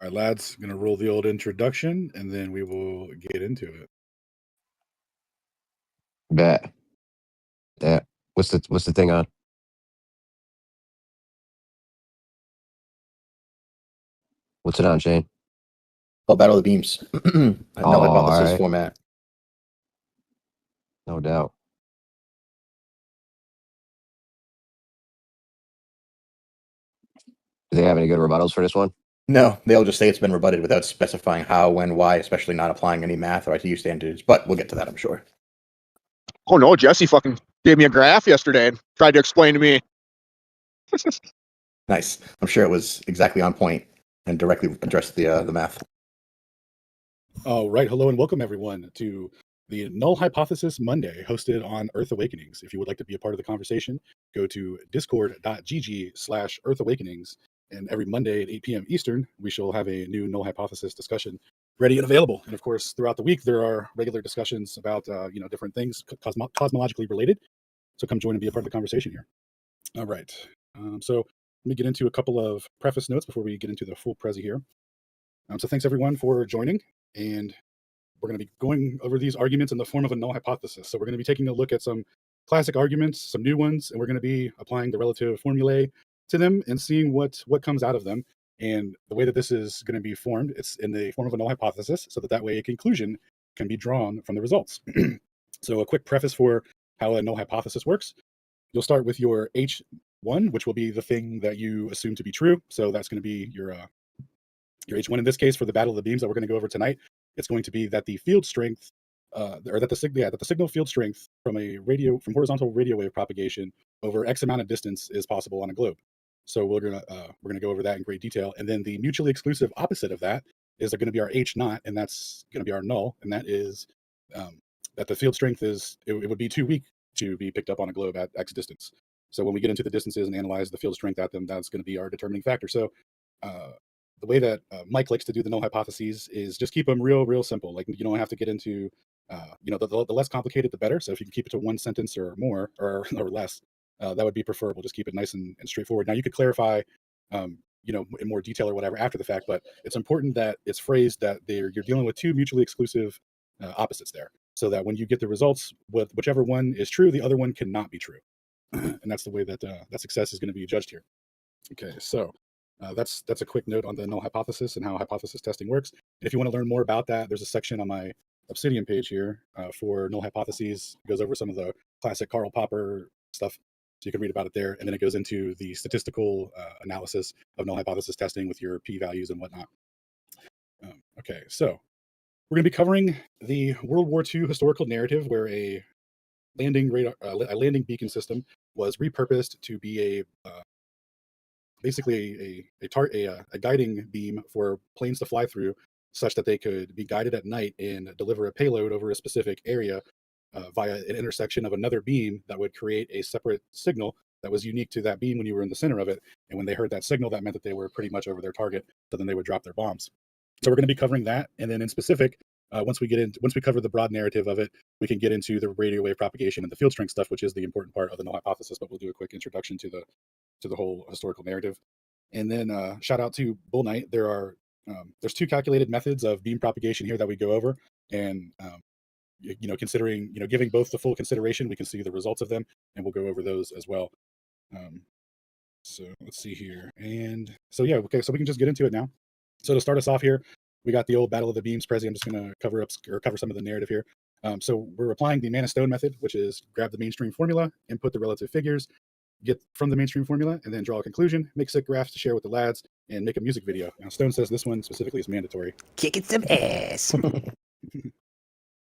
All right, lads, going to roll the old introduction, and then we will get into it. Bet. That. What's the thing on? What's it on, Shane? Oh, Battle of the Beams. Null-Hypothesis right. format. No doubt. Do they have any good rebuttals for this one? No, they'll just say it's been rebutted without specifying how, when, why, especially not applying any math or ITU standards. But we'll get to that, I'm sure. Oh no, Jesse fucking gave me a graph yesterday and tried to explain to me. Nice. I'm sure it was exactly on point and directly addressed the math. All right, hello and welcome everyone to the Null-Hypothesis Monday hosted on Earth Awakenings. If you would like to be a part of the conversation, go to discord.gg/Earth Awakenings. And every Monday at 8 p.m. Eastern, we shall have a new Null-Hypothesis discussion ready and available. And of course, throughout the week, there are regular discussions about different things cosmologically related. So come join and be a part of the conversation here. All right. So let me get into a couple of preface notes before we get into the full prezi here. So thanks everyone for joining. And we're going to be going over these arguments in the form of a null hypothesis. So we're going to be taking a look at some classic arguments, some new ones, and we're going to be applying the relative formulae to them and seeing what comes out of them. And the way that this is going to be formed, it's in the form of a null hypothesis, so that way a conclusion can be drawn from the results. So a quick preface for how a null hypothesis works. You'll start with your H1, which will be the thing that you assume to be true. So that's going to be your H1 in this case for the Battle of the Beams that we're going to go over tonight. It's going to be that the field strength, that the signal field strength from horizontal radio wave propagation over X amount of distance is possible on a globe. So we're gonna go over that in great detail. And then the mutually exclusive opposite of that is going to be our H naught, and that's going to be our null, and that is that the field strength it would be too weak to be picked up on a globe at X distance. So when we get into the distances and analyze the field strength at them, that's going to be our determining factor. So the way that Mike likes to do the null hypotheses is just keep them real simple. Like, you don't have to get into the less complicated the better. So if you can keep it to one sentence or more or less, that would be preferable. Just keep it nice and straightforward. Now you could clarify in more detail or whatever after the fact, but it's important that it's phrased that you're dealing with two mutually exclusive opposites there, so that when you get the results, with whichever one is true, the other one cannot be true. And that's the way that that success is going to be judged here. Okay, so that's a quick note on the null hypothesis and how hypothesis testing works. And if you want to learn more about that, there's a section on my Obsidian page here for null hypotheses. It goes over some of the classic Karl Popper stuff, so you can read about it there. And then it goes into the statistical analysis of null hypothesis testing with your p-values and whatnot. Okay, so we're going to be covering the World War II historical narrative where a landing beacon system was repurposed to be basically a guiding beam for planes to fly through, such that they could be guided at night and deliver a payload over a specific area via an intersection of another beam that would create a separate signal that was unique to that beam when you were in the center of it. And when they heard that signal, that meant that they were pretty much over their target, so then they would drop their bombs. So we're going to be covering that. And then in specific, once we cover the broad narrative of it, we can get into the radio wave propagation and the field strength stuff, which is the important part of the null hypothesis. But we'll do a quick introduction to the whole historical narrative. And then shout out to Bull Knight. There's two calculated methods of beam propagation here that we go over, and considering giving both the full consideration, we can see the results of them, and we'll go over those as well. So let's see here. And so yeah, okay, so we can just get into it now. So to start us off here, we got the old Battle of the Beams prezi. I'm just going to cover some of the narrative here. So we're applying the man-of-stone method, which is grab the mainstream formula, input the relative figures, get from the mainstream formula, and then draw a conclusion, make sick graphs to share with the lads, and make a music video. Now Stone says this one specifically is mandatory. Kicking some ass.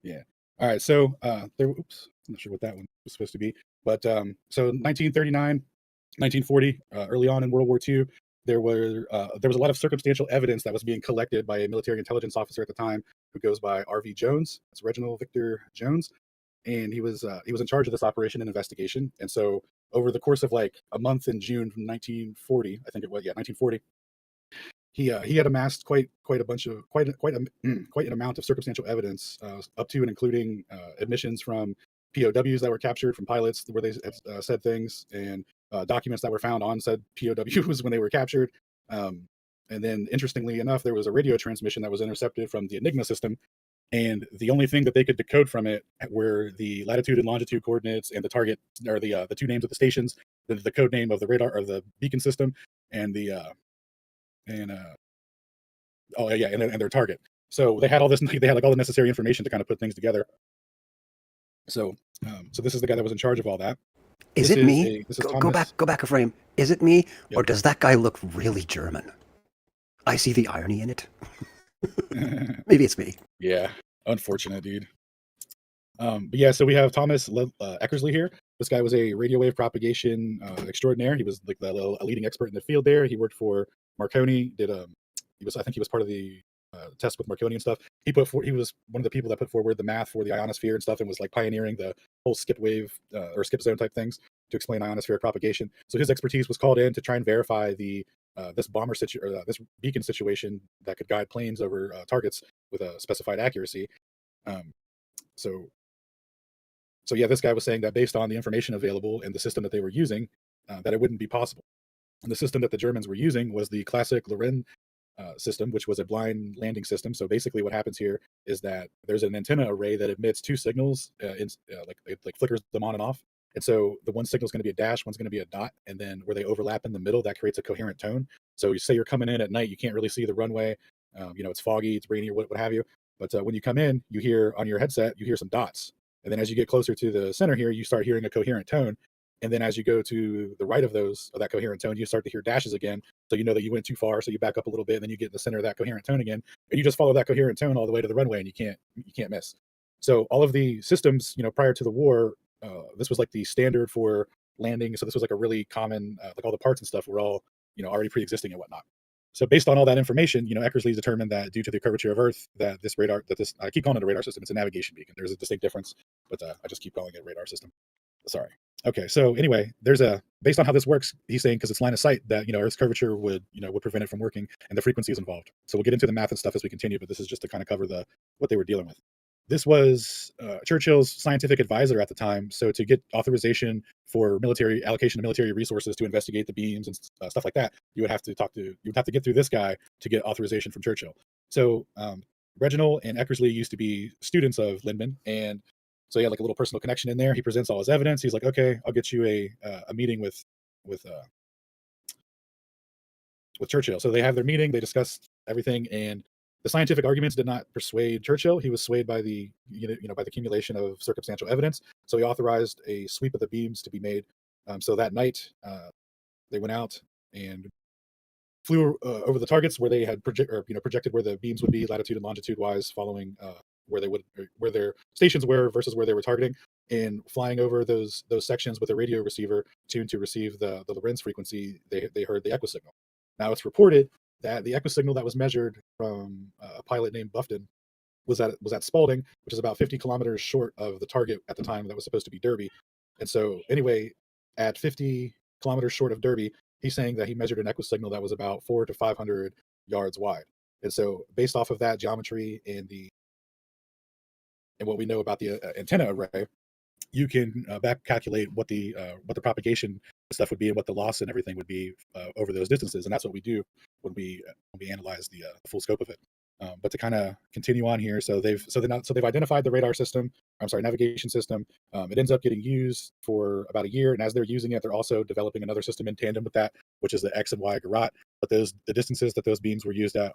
Yeah. All right. So I'm not sure what that one was supposed to be, but so 1939, 1940, early on in World War II, there was a lot of circumstantial evidence that was being collected by a military intelligence officer at the time who goes by R.V. Jones. It's Reginald Victor Jones, and he was in charge of this operation and investigation. And so over the course of like a month in June from 1940, I think it was, 1940, he had amassed quite an amount of circumstantial evidence, up to and including admissions from POWs that were captured, from pilots where they said things, and documents that were found on said POWs when they were captured, And then, interestingly enough, there was a radio transmission that was intercepted from the Enigma system, and the only thing that they could decode from it were the latitude and longitude coordinates and the target, or the two names of the stations, the code name of the radar or the beacon system, and the and oh yeah, and their target. So they had all this. They had like all the necessary information to kind of put things together. So, so this is the guy that was in charge of all that. Is This it is me? this is Go Thomas. back a frame. Is it me, Yep. or does that guy look really German? I see the irony in it. Maybe it's me. Yeah, unfortunate, dude. But yeah, so we have Thomas Eckersley here. This guy was a radio wave propagation extraordinaire. He was like a leading expert in the field there. He worked for Marconi. I think he was part of the test with Marconi and stuff. He was one of the people that put forward the math for the ionosphere and stuff, and was like pioneering the whole skip wave or skip zone type things to explain ionospheric propagation. So his expertise was called in to try and verify this this beacon situation that could guide planes over targets with a specified accuracy. So yeah, this guy was saying that based on the information available and the system that they were using, that it wouldn't be possible. And the system that the Germans were using was the classic Loren system, which was a blind landing system. So basically, what happens here is that there's an antenna array that emits two signals, like flickers them on and off. And so the one signal is going to be a dash, one's going to be a dot, and then where they overlap in the middle, that creates a coherent tone. So you say you're coming in at night, you can't really see the runway. It's foggy, it's rainy, or what have you. But when you come in, you hear on your headset, you hear some dots. And then as you get closer to the center here, you start hearing a coherent tone. And then as you go to the right of that coherent tone, you start to hear dashes again. So you know that you went too far. So you back up a little bit, and then you get in the center of that coherent tone again. And you just follow that coherent tone all the way to the runway, and you can't miss. So all of the systems, prior to the war, this was like the standard for landing. So this was like a really common, like all the parts and stuff were all, already pre-existing and whatnot. So based on all that information, Eckersley determined that due to the curvature of Earth, that I keep calling it a radar system. It's a navigation beacon. There's a distinct difference, but I just keep calling it a radar system. Sorry. Okay. So anyway, based on how this works, he's saying because it's line of sight that, Earth's curvature would prevent it from working, and the frequencies involved. So we'll get into the math and stuff as we continue, but this is just to kind of cover what they were dealing with. This was Churchill's scientific advisor at the time. So to get authorization for allocation of military resources to investigate the beams and stuff like that, you would have to get through this guy to get authorization from Churchill. So Reginald and Eckersley used to be students of Lindman, and so he had like a little personal connection in there. He presents all his evidence. He's like, okay, I'll get you a meeting with Churchill. So they have their meeting. They discuss everything, and the scientific arguments did not persuade Churchill. He was swayed by the by the accumulation of circumstantial evidence. So he authorized a sweep of the beams to be made. So that night, they went out and flew over the targets where they had projected where the beams would be latitude and longitude wise, following where their stations were versus where they were targeting, and flying over those sections with a radio receiver tuned to receive the Lorentz frequency. They heard the echo signal. Now it's reported that the echo signal that was measured from a pilot named Buffton was at Spalding, which is about 50 kilometers short of the target at the time that was supposed to be Derby. And so anyway, at 50 kilometers short of Derby, he's saying that he measured an echo signal that was about 400 to 500 yards wide. And so based off of that geometry and what we know about the antenna array, you can back calculate what the propagation stuff would be and what the loss and everything would be over those distances, and that's what we do when we analyze the full scope of it. But to kind of continue on here, so they've identified the radar system. Navigation system. It ends up getting used for about a year, and as they're using it, they're also developing another system in tandem with that, which is the X and Y garrote. But the distances that those beams were used at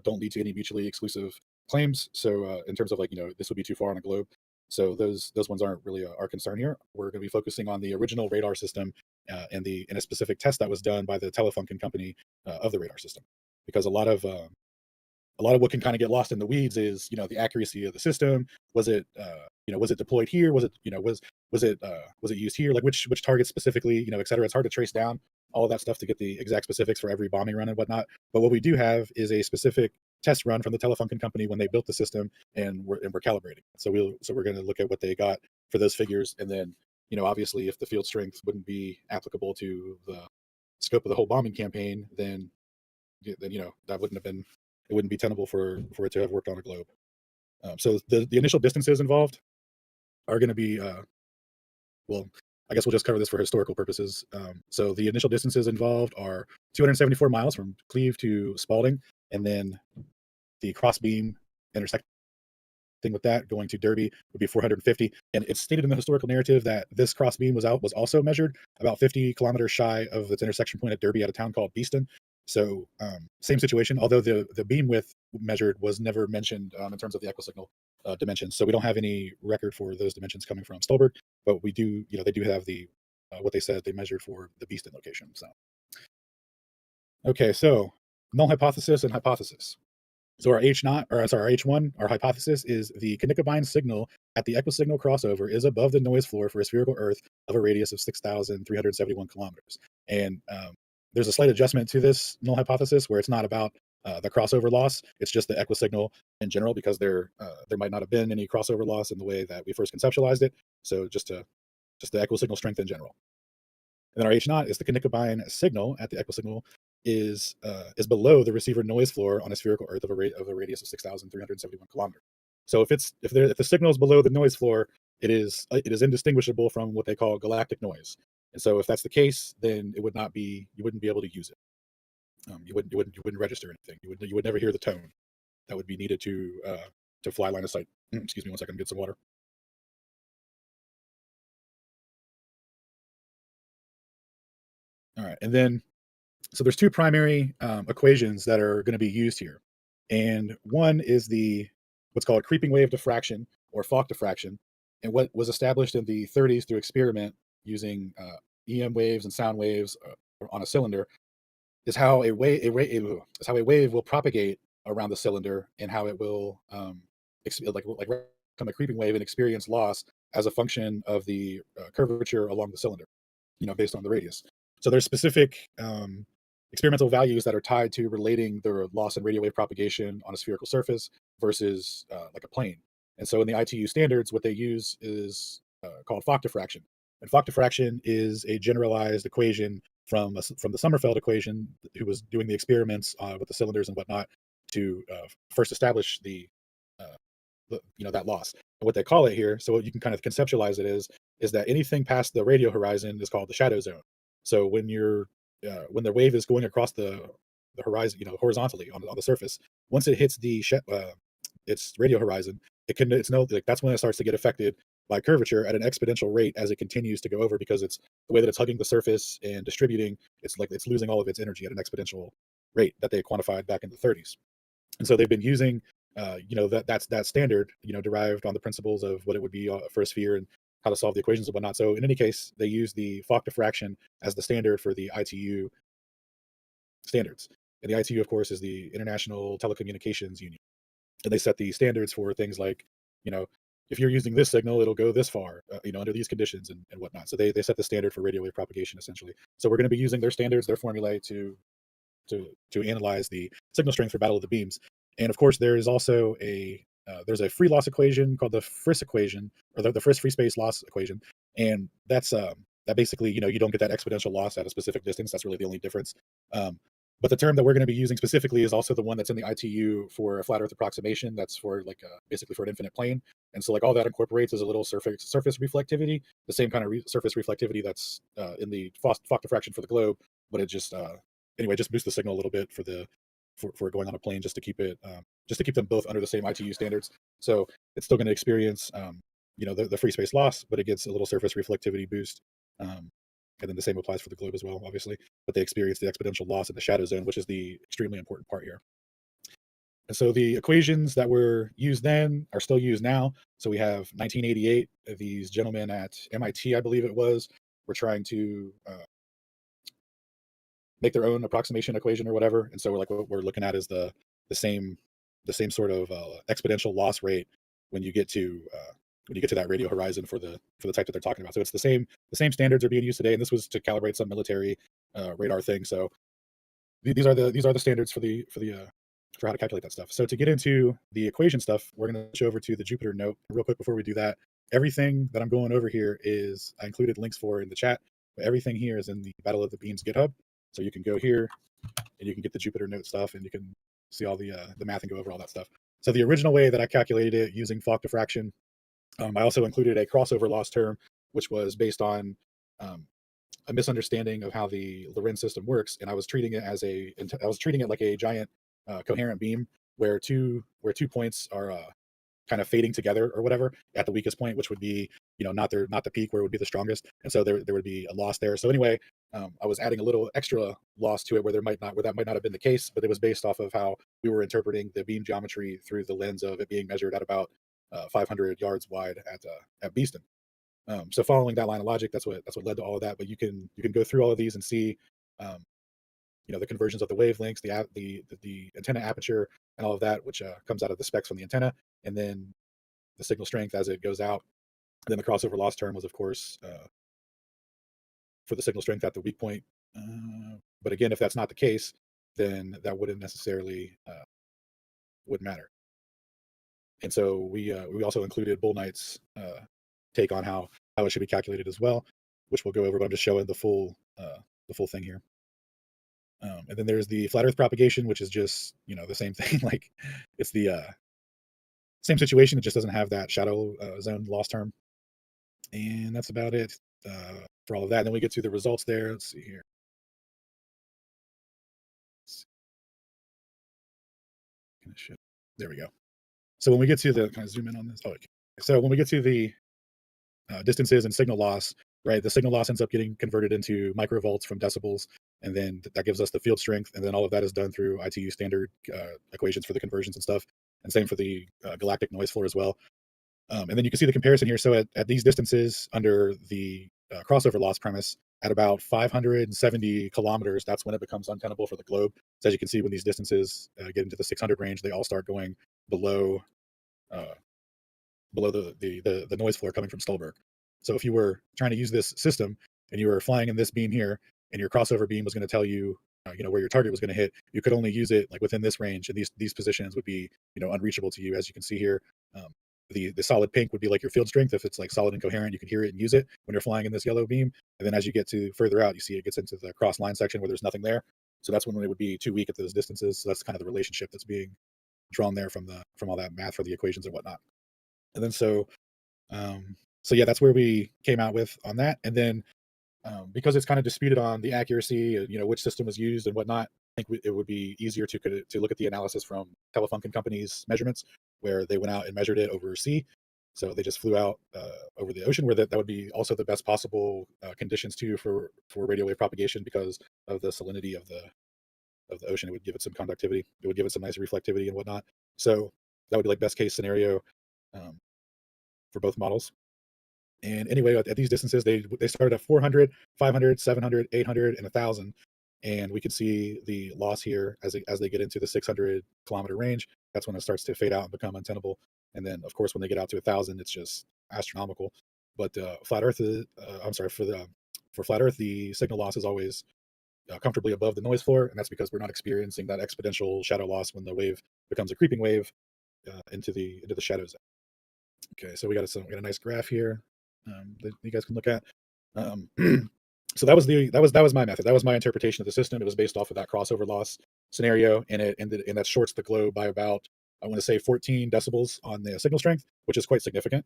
don't lead to any mutually exclusive claims. So in terms of this would be too far on a globe. So those ones aren't really our concern here. We're going to be focusing on the original radar system and a specific test that was done by the Telefunken company of the radar system, because a lot of what can kind of get lost in the weeds is the accuracy of the system. Was it deployed here? Was it used here? Like which target specifically? Et cetera. It's hard to trace down all of that stuff to get the exact specifics for every bombing run and whatnot. But what we do have is a specific test run from the Telefunken company when they built the system, and we're calibrating. So we're going to look at what they got for those figures, and then obviously if the field strength wouldn't be applicable to the scope of the whole bombing campaign, then that wouldn't be tenable for it to have worked on a globe. So the initial distances involved are going to be I guess we'll just cover this for historical purposes. So the initial distances involved are 274 miles from Cleve to Spalding, and then the crossbeam intersecting with that going to Derby would be 450. And it's stated in the historical narrative that this crossbeam was also measured about 50 kilometers shy of its intersection point at Derby at a town called Beeston. So same situation, although the beam width measured was never mentioned in terms of the equisignal dimensions. So we don't have any record for those dimensions coming from Stolberg, but we do, they do have the what they said they measured for the Beeston location. So okay, so null hypothesis and hypothesis. So our H1, our hypothesis is the Knikkebein signal at the equisignal crossover is above the noise floor for a spherical Earth of a radius of 6,371 kilometers. And there's a slight adjustment to this null hypothesis where it's not about the crossover loss. It's just the equisignal in general, because there might not have been any crossover loss in the way that we first conceptualized it. So just the equisignal strength in general. And then our H naught is the Knikkebein signal at the equisignal is below the receiver noise floor on a spherical Earth of a radius of 6,371 kilometers. So if the signal is below the noise floor, it is indistinguishable from what they call galactic noise. And so if that's the case, then you wouldn't be able to use it. You wouldn't register anything. You would never hear the tone that would be needed to fly line of sight. Excuse me 1 second, get some water. All right, and then so there's two primary equations that are going to be used here, and one is what's called creeping wave diffraction or Fock diffraction, and what was established in the 30s through experiment using EM waves and sound waves on a cylinder is how a wave will propagate around the cylinder, and how it will like become a creeping wave and experience loss as a function of the curvature along the cylinder, based on the radius. So there's specific experimental values that are tied to relating the loss in radio wave propagation on a spherical surface versus like a plane. And so in the ITU standards, what they use is called Fock diffraction. And Fock diffraction is a generalized equation from the Sommerfeld equation, who was doing the experiments with the cylinders and whatnot to first establish that loss. And what they call it here, so what you can kind of conceptualize it is that anything past the radio horizon is called the shadow zone. So when the wave is going across the horizon, horizontally on the surface, once it hits its radio horizon, that's when it starts to get affected by curvature at an exponential rate as it continues to go over, because it's the way that it's hugging the surface and distributing. It's like it's losing all of its energy at an exponential rate that they quantified back in the 30s. And so they've been using, that's that standard, derived on the principles of what it would be for a sphere and how to solve the equations and whatnot. So in any case, they use the Fock diffraction as the standard for the ITU standards. And the ITU, of course, is the International Telecommunications Union. And they set the standards for things like, if you're using this signal, it'll go this far, under these conditions and whatnot. So they set the standard for radio wave propagation, essentially. So we're going to be using their standards, their formulae to analyze the signal strength for Battle of the Beams. And of course, there is also there's a free loss equation called the Friss equation, or the Friss free space loss equation. And that's that basically, you don't get that exponential loss at a specific distance. That's really the only difference. But the term that we're going to be using specifically is also the one that's in the ITU for a flat Earth approximation. That's for basically for an infinite plane. And so all that incorporates is a little surface reflectivity, the same kind of surface reflectivity that's in the Fock diffraction for the globe, but it just just boosts the signal a little bit for going on a plane, just to keep them both under the same ITU standards. So it's still going to experience the free space loss, but it gets a little surface reflectivity boost. And then the same applies for the globe as well, obviously. But they experience the exponential loss in the shadow zone, which is the extremely important part here. And so the equations that were used then are still used now. So we have 1988, these gentlemen at MIT, I believe it was, were trying to make their own approximation equation or whatever. And so what we're looking at is the same sort of exponential loss rate when you get to that radio horizon for the type that they're talking about. So it's the same standards are being used today, and this was to calibrate some military radar thing. So these are the standards for how to calculate that stuff. So to get into the equation stuff, we're going to switch over to the Jupyter note real quick before we do that. Everything that I'm going over here I included links for in the chat, but everything here is in the Battle of the Beams GitHub. So you can go here and you can get the Jupyter note stuff, and you can see all the math and go over all that stuff. So the original way that I calculated it using Fock diffraction, I also included a crossover loss term, which was based on a misunderstanding of how the Lorenz system works, and I was treating it like a giant coherent beam where two points are kind of fading together or whatever at the weakest point, which would be not the peak where it would be the strongest, and so there would be a loss there. So anyway, I was adding a little extra loss to it where that might not have been the case, but it was based off of how we were interpreting the beam geometry through the lens of it being measured at about 500 yards wide at Beeston. So following that line of logic, that's what led to all of that. But you can go through all of these and see, um, the conversions of the wavelengths, the antenna aperture, and all of that, which comes out of the specs from the antenna, and then the signal strength as it goes out. And then the crossover loss term was, of course, for the signal strength at the weak point. But again, if that's not the case, then that wouldn't necessarily would matter. And so we also included Bull Knight's take on how it should be calculated as well, which we'll go over. But I'm just showing the full thing here. And then there's the flat Earth propagation, which is just the same thing. Like it's the same situation. It just doesn't have that shadow zone loss term. And that's about it for all of that. And then we get to the results there. Let's see here. There we go. So when we get to the, can I zoom in on this? Oh, okay. So when we get to the distances and signal loss, right? The signal loss ends up getting converted into microvolts from decibels, and then that gives us the field strength. And then all of that is done through ITU standard equations for the conversions and stuff. And same for the galactic noise floor as well. And then you can see the comparison here. So at these distances under the crossover loss premise, at about 570 kilometers, that's when it becomes untenable for the globe. So as you can see, when these distances get into the 600 range, they all start going below the noise floor coming from Stolberg. So if you were trying to use this system and you were flying in this beam here, and your crossover beam was going to tell you, where your target was going to hit, you could only use it like within this range, and these positions would be, unreachable to you. As you can see here, the solid pink would be like your field strength. If it's like solid and coherent, you can hear it and use it when you're flying in this yellow beam. And then as you get to further out, you see it gets into the cross line section where there's nothing there. So that's when it would be too weak at those distances. So that's kind of the relationship that's being drawn there from all that math for the equations and whatnot. And then so yeah, that's where we came out with on that. And then because it's kind of disputed on the accuracy, which system was used and whatnot, I think it would be easier to look at the analysis from Telefunken Company's measurements, where they went out and measured it over sea. So they just flew out over the ocean, where that would be also the best possible conditions too for radio wave propagation, because of the salinity of the ocean. It would give it some conductivity. It would give it some nice reflectivity and whatnot. So that would be like best case scenario for both models. And anyway, at these distances, they started at 400, 500, 700, 800, and 1,000. And we can see the loss here as they get into the 600 kilometer range. That's when it starts to fade out and become untenable. And then, of course, when they get out to 1,000, it's just astronomical. But flat Earth, for flat Earth, the signal loss is always comfortably above the noise floor, and that's because we're not experiencing that exponential shadow loss when the wave becomes a creeping wave into the shadow zone. Okay, so we got a nice graph here that you guys can look at. So that was my method. That was my interpretation of the system. It was based off of that crossover loss scenario, and that shorts the globe by about, I want to say, 14 decibels on the signal strength, which is quite significant.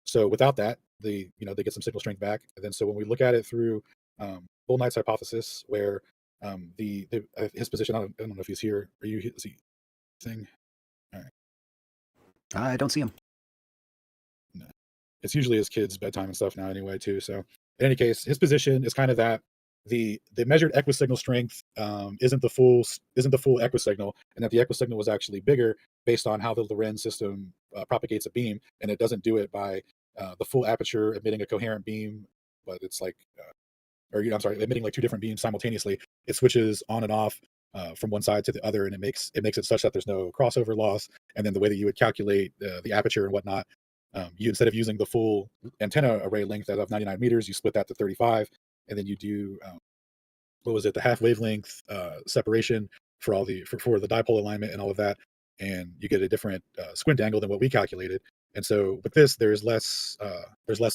So without that, they get some signal strength back. And then so when we look at it through Bull Knight's hypothesis, where his position, I don't know if he's here. Are you? Is he thing? All right. I don't see him. No. It's usually his kids' bedtime and stuff now anyway too. So in any case, his position is kind of that the measured equisignal strength isn't the full equisignal, and that the equisignal was actually bigger based on how the Lorenz system propagates a beam, and it doesn't do it by the full aperture emitting a coherent beam, but it's like emitting like two different beams simultaneously. It switches on and off from one side to the other, and it makes it such that there's no crossover loss. And then the way that you would calculate the aperture and whatnot, you, instead of using the full antenna array length of 99 meters, you split that to 35, and then you do the half wavelength separation for all for the dipole alignment and all of that, and you get a different squint angle than what we calculated. And so with this, there's less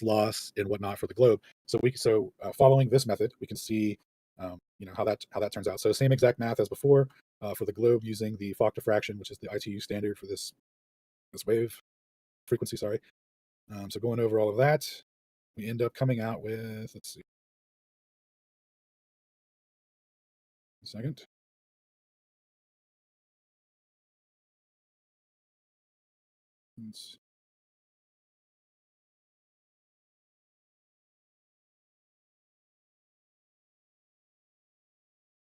loss and whatnot for the globe. So following this method, we can see how that turns out. So same exact math as before for the globe, using the Fock diffraction, which is the ITU standard for this wave frequency. Sorry. So going over all of that, we end up coming out with, let's see, a second.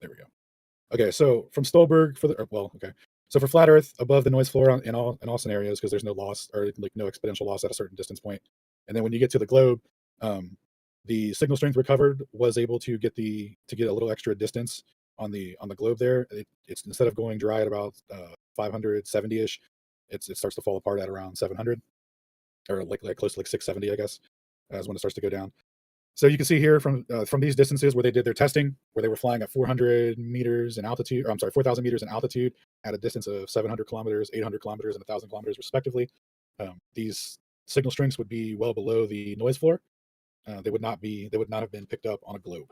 There we go. Okay, so from Stolberg for the okay. So for flat Earth, above the noise floor in all scenarios, because there's no loss or like no exponential loss at a certain distance point. And then when you get to the globe, the signal strength recovered was able to get a little extra distance on the globe there. It's instead of going dry at about 570-ish, it starts to fall apart at around 700, or like close to like 670, I guess, is when it starts to go down. So you can see here from these distances where they did their testing, where they were flying at 400 meters in altitude, or I'm sorry, 4,000 meters in altitude at a distance of 700 kilometers, 800 kilometers, and 1,000 kilometers respectively. These signal strengths would be well below the noise floor. They would not have been picked up on a globe,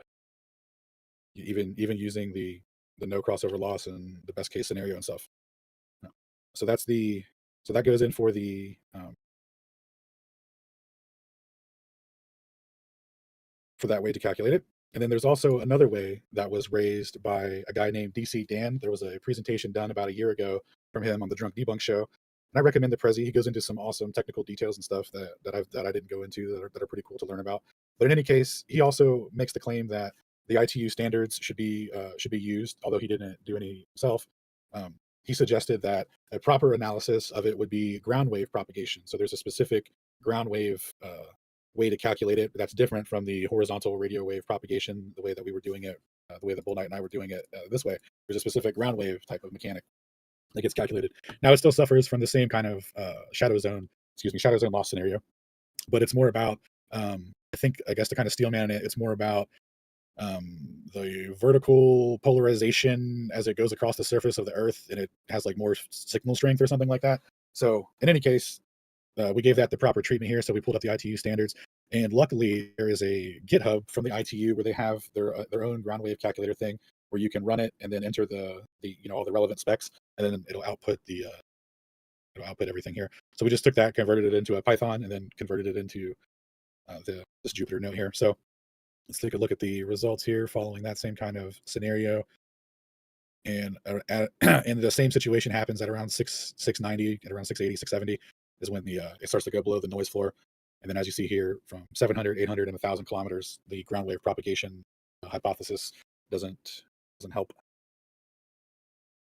even using the no crossover loss and the best case scenario and stuff. So that goes in for the for that way to calculate it. And then there's also another way that was raised by a guy named DC Dan. There was a presentation done about a year ago from him on the Drunk Debunk Show. And I recommend the Prezi. He goes into some awesome technical details and stuff that I didn't go into that are pretty cool to learn about. But in any case, he also makes the claim that the ITU standards should be used, although he didn't do any himself. He suggested that a proper analysis of it would be ground wave propagation. So there's a specific ground wave way to calculate it that's different from the horizontal radio wave propagation, the way that we were doing it, the way that Bull Knight and I were doing it this way. There's a specific ground wave type of mechanic that gets calculated. Now it still suffers from the same kind of shadow zone loss scenario, but it's more about I guess to kind of steel man it, it's more about the vertical polarization as it goes across the surface of the Earth, and it has like more signal strength or something like that. So in any case, we gave that the proper treatment here. So we pulled up the ITU standards, and luckily there is a GitHub from the ITU where they have their own ground wave calculator thing where you can run it and then enter the all the relevant specs, and then it'll output everything here. So we just took that, converted it into a Python, and then converted it into this Jupyter note here. So let's take a look at the results here following that same kind of scenario. And and the same situation happens at around 690, at around 680, 670 is when it starts to go below the noise floor. And then as you see here, from 700, 800, and 1,000 kilometers, the ground wave propagation hypothesis doesn't help.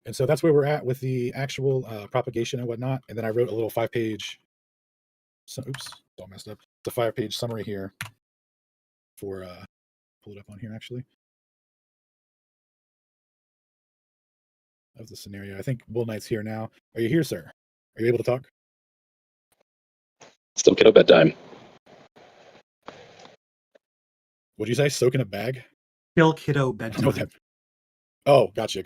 And so that's where we're at with the actual propagation and whatnot. And then I wrote a little 5-page, oops, it's all messed up. It's a 5-page summary here for, pull it up on here actually, of the scenario. I think Bull Knight's here now. Are you here, sir? Are you able to talk? Still kiddo bedtime. What'd you say? Soak in a bag? Kill kiddo I don't know what bedtime. that. Oh, gotcha.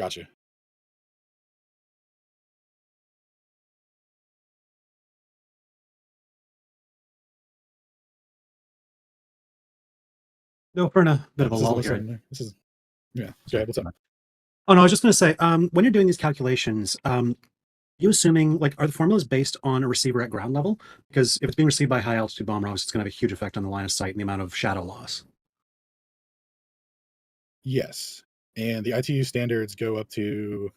Go for a bit of a This is lull also- here. This is yeah. Go ahead. What's up? Oh no, I was just going to say, when you're doing these calculations, you assuming like are the formulas based on a receiver at ground level? Because if it's being received by high altitude bomber, obviously it's going to have a huge effect on the line of sight and the amount of shadow loss. Yes, and the ITU standards go up to.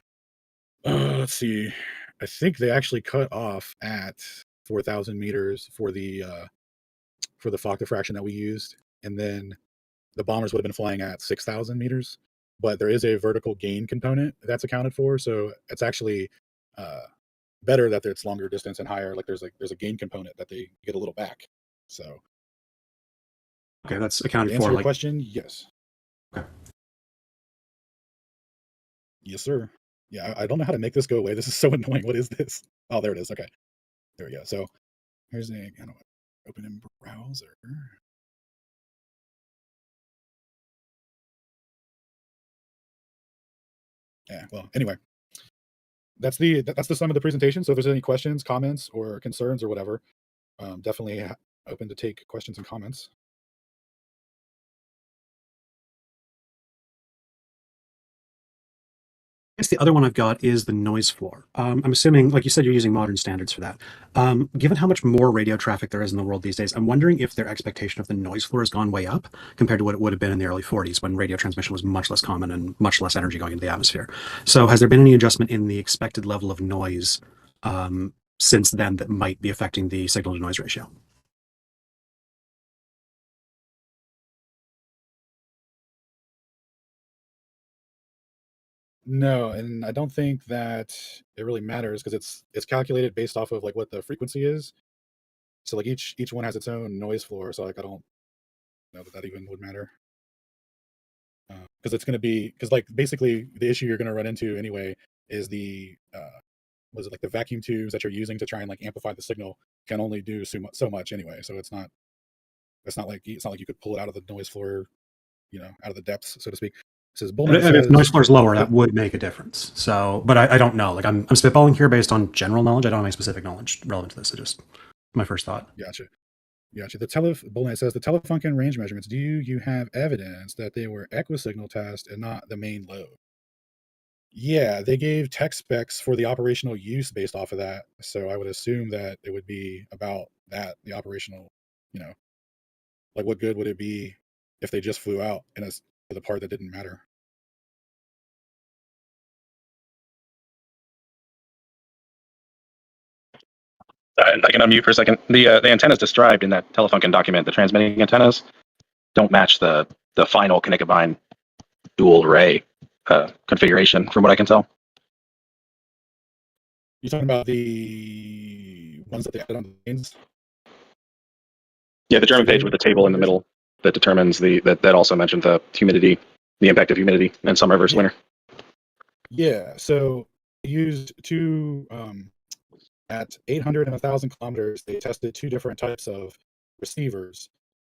Let's see. I think they actually cut off at 4,000 meters for the Fock diffraction that we used, and then the bombers would have been flying at 6,000 meters. But there is a vertical gain component that's accounted for, so it's actually better that it's longer distance and higher. Like there's a gain component that they get a little back. So Okay, that's to accounted answer for. your Like, question, yes. Okay. Yes, sir. Yeah, I don't know how to make this go away. This is so annoying. What is this? Oh, there it is. Okay, there we go. So here's open in browser. Yeah. Well, anyway, that's the sum of the presentation. So if there's any questions, comments, or concerns or whatever, definitely open to take questions and comments. guess the other one I've got is the noise floor. I'm assuming, like you said, you're using modern standards for that. Given how much more radio traffic there is in the world these days, I'm wondering if their expectation of the noise floor has gone way up compared to what it would have been in the early 40s when radio transmission was much less common and much less energy going into the atmosphere. So has there been any adjustment in the expected level of noise since then that might be affecting the signal to noise ratio? No, and I don't think that it really matters because it's calculated based off of like what the frequency is. So like each one has its own noise floor. So like I don't know that even would matter because it's going to be because like basically the issue you're going to run into anyway is the was it like the vacuum tubes that you're using to try and like amplify the signal can only do so much anyway. So it's not like you could pull it out of the noise floor, out of the depths, so to speak. It says Bullnet And if says noise floor is lower, that would make a difference. So, but I don't know. Like I'm spitballing here based on general knowledge. I don't have any specific knowledge relevant to this. It's just my first thought. Gotcha. Bullnet says the Telefunken range measurements. Do you have evidence that they were equisignal test and not the main load? Yeah, they gave tech specs for the operational use based off of that. So I would assume that it would be about that, the operational, like what good would it be if they just flew out in the part that didn't matter? I can unmute for a second. The antennas described in that Telefunken document, the transmitting antennas, don't match the final Kinikabine dual array configuration, from what I can tell. You talking about the ones that they added on the planes? Yeah, the German page with the table in the middle that determines that also mentioned the humidity, the impact of humidity in summer versus winter. Yeah, so they used two at 800 and 1,000 kilometers. They tested two different types of receivers.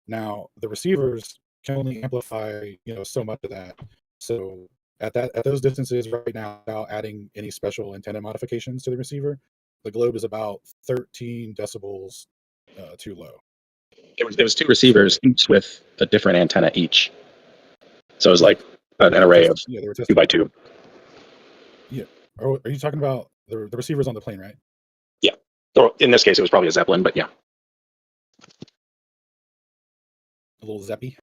Now the receivers can only amplify so much of that. So at those distances right now, without adding any special antenna modifications to the receiver, the globe is about 13 decibels too low. It was two receivers, each with a different antenna each. So it was like an array of 2 by 2. Yeah. Are you talking about the receivers on the plane, right? Yeah. Or in this case, it was probably a Zeppelin, but yeah. A little Zeppy.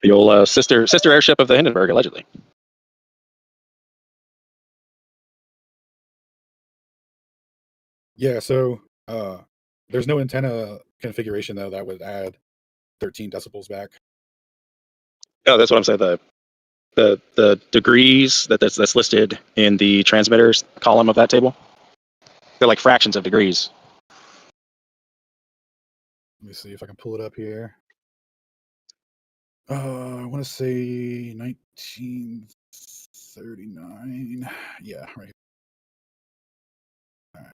The old sister airship of the Hindenburg, allegedly. Yeah, so there's no antenna configuration though that would add 13 decibels back. Oh, that's what I'm saying. The degrees that's listed in the transmitters column of that table, they're like fractions of degrees. Let me see if I can pull it up here. I want to say 1939. Yeah, right. All right.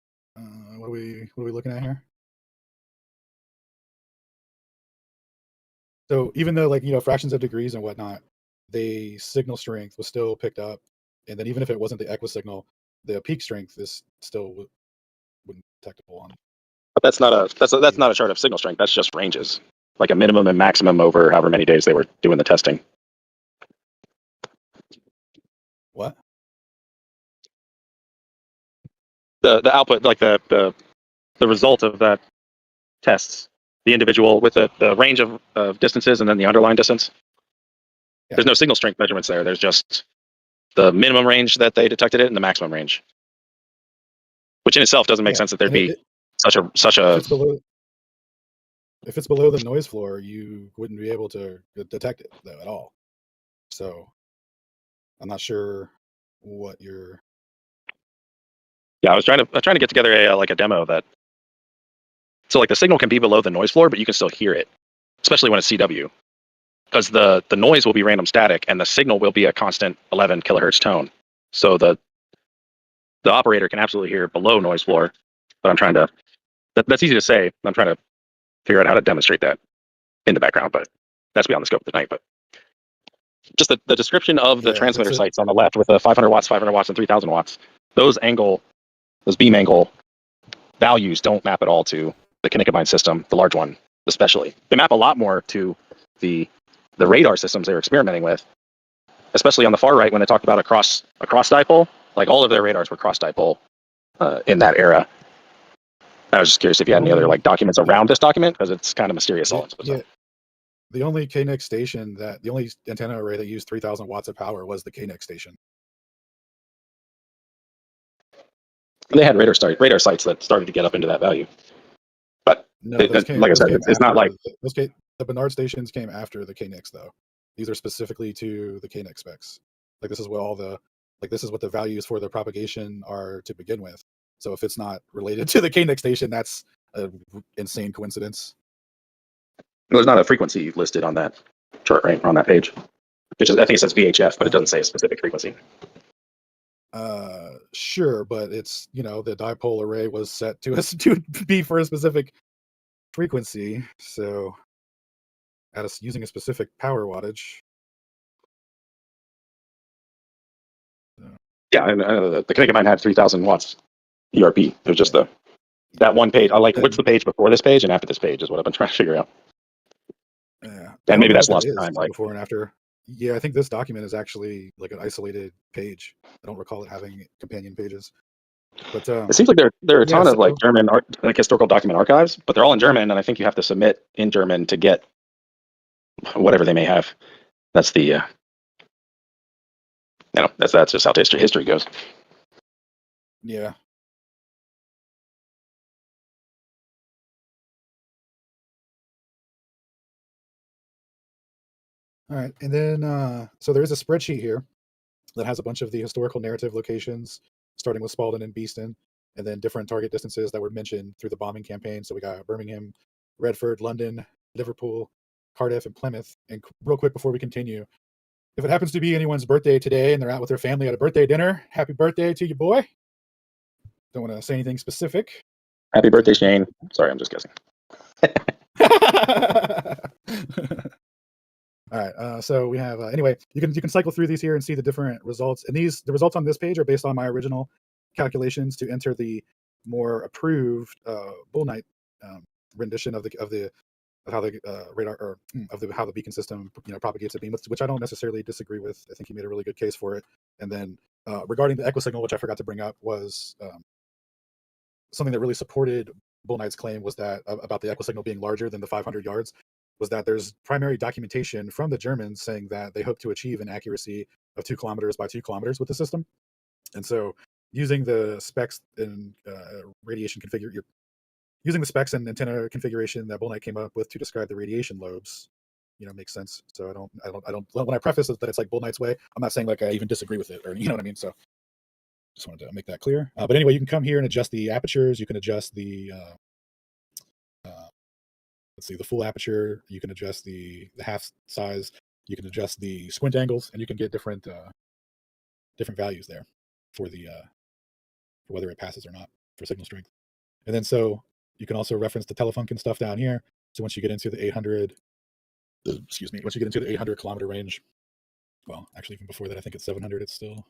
What are we looking at here? So even though fractions of degrees and whatnot, the signal strength was still picked up, and then even if it wasn't the equisignal, the peak strength is still wouldn't be detectable on. But that's not a chart of signal strength. That's just ranges, like a minimum and maximum over however many days they were doing the testing. What? The output, like the result of that tests, the individual with the range of distances and then the underlying distance. Yeah. There's no signal strength measurements there. There's just the minimum range that they detected it and the maximum range, which in itself doesn't make sense that there'd be such a. If it's below the noise floor, you wouldn't be able to detect it though at all. So I'm not sure what you're. Yeah, I was trying to get together a demo that. So like the signal can be below the noise floor, but you can still hear it, especially when it's CW, because the noise will be random static and the signal will be a constant 11 kilohertz tone. So the operator can absolutely hear below noise floor, but I'm trying to. That's easy to say. I'm trying to figure out how to demonstrate that in the background, but that's beyond the scope of the night. But just the description of the transmitter sites on the left with the 500 watts, and 3,000 watts, those beam angle values don't map at all to the Kinikabine system, the large one especially. They map a lot more to the radar systems they were experimenting with, especially on the far right when they talked about a cross dipole. Like all of their radars were cross dipole in that era. I was just curious if you had any other like documents around this document, because it's kind of mysterious all its Yeah. The only KNX station the only antenna array that used 3,000 watts of power was the KNX station. They had radar sites that started to get up into that value. But No, like I said, it's not like the Bernard stations came after the KNX though. These are specifically to the KNX specs. Like this is what this is what the values for the propagation are to begin with. So if it's not related to the KNX station, that's an insane coincidence. there's not a frequency listed on that chart, right, on that page. I think it says VHF, but it doesn't say a specific frequency. Sure, but it's the dipole array was set to be for a specific frequency, so using a specific power wattage. Yeah, and the Connecticut mine had 3,000 watts ERP. It was just that one page. I like what's the page before this page and after this page is what I've been trying to figure out. Yeah, and maybe that's lost time. Like before and after. Yeah, I think this document is actually like an isolated page. I don't recall it having companion pages. But it seems like there are a ton of like German like historical document archives, but they're all in German, and I think you have to submit in German to get whatever they may have. That's the that's just how history goes. Yeah. All right, and then so there is a spreadsheet here that has a bunch of the historical narrative locations, starting with Spalding and Beeston, and then different target distances that were mentioned through the bombing campaign. So we got Birmingham, Redford, London, Liverpool, Cardiff, and Plymouth. And real quick before we continue, if it happens to be anyone's birthday today and they're out with their family at a birthday dinner, happy birthday to you, boy. Don't want to say anything specific. Happy birthday, Shane. Sorry, I'm just guessing. All right, so we have anyway. You can cycle through these here and see the different results. And the results on this page are based on my original calculations to enter the more approved Bull Knight rendition of how the radar or how the beacon system propagates a beam, which I don't necessarily disagree with. I think he made a really good case for it. And then regarding the echo signal, which I forgot to bring up, was something that really supported Bull Knight's claim was that about the echo signal being larger than the 500 yards. Was that there's primary documentation from the Germans saying that they hope to achieve an accuracy of 2 kilometers by 2 kilometers with the system. And so using the specs and radiation configure, using the specs and antenna configuration that Bull Knight came up with to describe the radiation lobes, makes sense. So I don't, when I preface it that it's like Bull Knight's way, I'm not saying like I even disagree with it or, you know what I mean? So just wanted to make that clear. But anyway, you can come here and adjust the apertures. You can adjust the, let's see, the full aperture. You can adjust the half size. You can adjust the squint angles, and you can get different values there for the for whether it passes or not for signal strength. And then so you can also reference the Telefunken stuff down here. So once you get into the 800, once you get into the 800 kilometer range, well, actually even before that, I think it's 700. It's still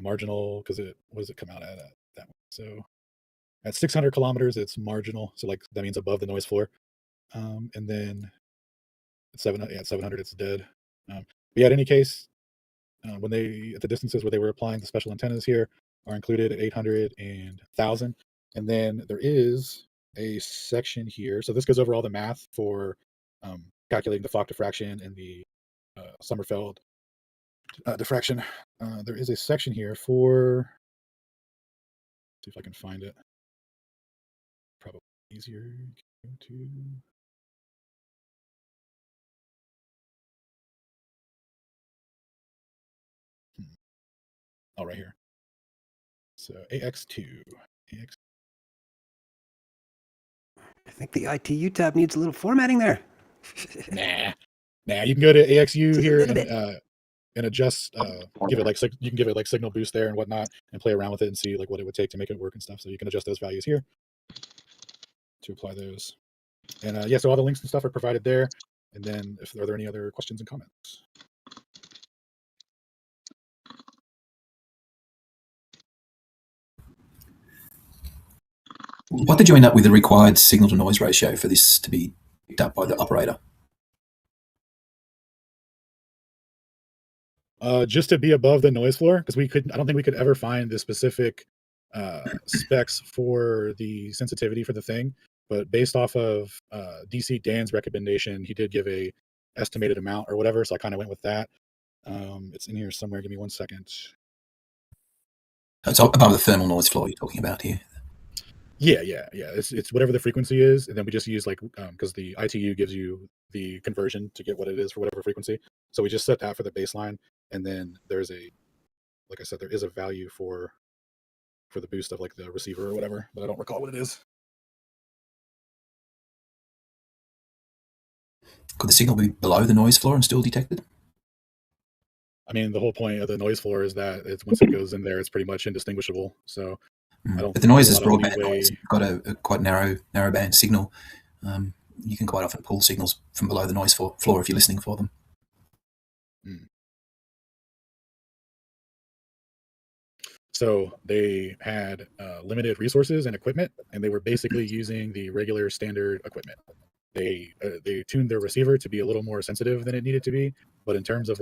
marginal because what does it come out at that one? So at 600 kilometers, it's marginal. So like that means above the noise floor. And then at 700, it's dead. But yeah, in any case, when they at the distances where they were applying the special antennas here are included at 800 and 1,000. And then there is a section here. So this goes over all the math for calculating the Fock diffraction and the Sommerfeld diffraction. There is a section here for, see if I can find it. Probably easier to oh, right here. So AX2. I think the ITU tab needs a little formatting there. Nah. You can go to AXU here and adjust. You can give it like signal boost there and whatnot, and play around with it and see like what it would take to make it work and stuff. So you can adjust those values here to apply those. And so all the links and stuff are provided there. And then, are there any other questions and comments? What did you end up with the required signal to noise ratio for this to be picked up by the operator? Just to be above the noise floor, because I don't think we could ever find the specific specs for the sensitivity for the thing. But based off of DC Dan's recommendation, he did give a estimated amount or whatever, so I kind of went with that. It's in here somewhere. Give me 1 second. It's above the thermal noise floor you're talking about here. Yeah. It's whatever the frequency is, and then we just use because the ITU gives you the conversion to get what it is for whatever frequency. So we just set that for the baseline, and then there's like I said, there is a value for the boost of like the receiver or whatever, but I don't recall what it is. Could the signal be below the noise floor and still detected? I mean, the whole point of the noise floor is that once it goes in there, it's pretty much indistinguishable. So I don't. But the noise is think there's a lot of broadband leeway. noise. You've got a quite narrow band signal. You can quite often pull signals from below the noise floor if you're listening for them. So they had limited resources and equipment, and they were basically using the regular standard equipment. They tuned their receiver to be a little more sensitive than it needed to be, but in terms of